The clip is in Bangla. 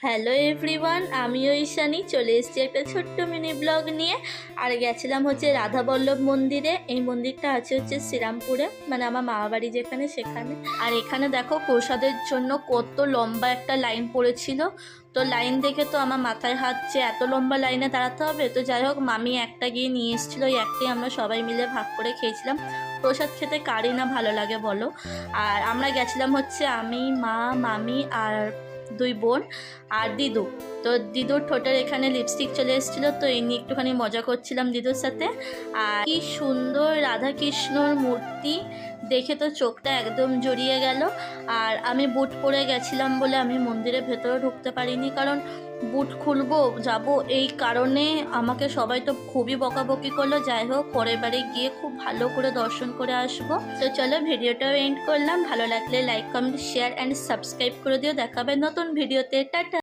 হ্যালো এভরিওয়ান, আমিও ঈশানী চলে এসেছি একটা ছোট্ট মিনি ব্লগ নিয়ে। আর গেছিলাম রাধা বল্লভ মন্দিরে। এই মন্দিরটা আছে শ্রীরামপুরে, মানে আমার মামা বাড়ি যেখানে সেখানে। আর এখানে দেখো প্রসাদের জন্য কত লম্বা একটা লাইন পড়েছিল। তো লাইন দেখে তো আমার মাথায় হাত যে এত লম্বা লাইনে দাঁড়াতে হবে। তো যাই হোক, মামি একটা গিয়ে নিয়ে এসেছিলো, এই একটাই আমরা সবাই মিলে ভাগ করে খেয়েছিলাম। প্রসাদ খেতে কারই না ভালো লাগে বলো। আর আমরা গেছিলাম আমি, মা, মামি আর দুই বোন আর দিদু। তো দিদুর ঠোঁটের এখানে লিপস্টিক চলে এসেছিলো, তো এই নিয়ে একটুখানি মজা করছিলাম দিদুর সাথে। আর কি সুন্দর রাধা কৃষ্ণর মূর্তি, দেখে তো চোখটা একদম জড়িয়ে গেল। আর আমি বুট পরে গেছিলাম বলে আমি মন্দিরের ভেতরে ঢুকতে পারিনি, কারণ বুট খুলবো যাব, এই কারণে আমাকে সবাই তো খুবই বকাবকি করলো। যাই হোক, পরের বারে গিয়ে খুব ভালো করে দর্শন করে আসবো। তো চলো, ভিডিওটাও এন্ড করলাম। ভালো লাগলে like, comment, share and subscribe করে দিও। দেখাবে নতুন ভিডিওতে। টাটা।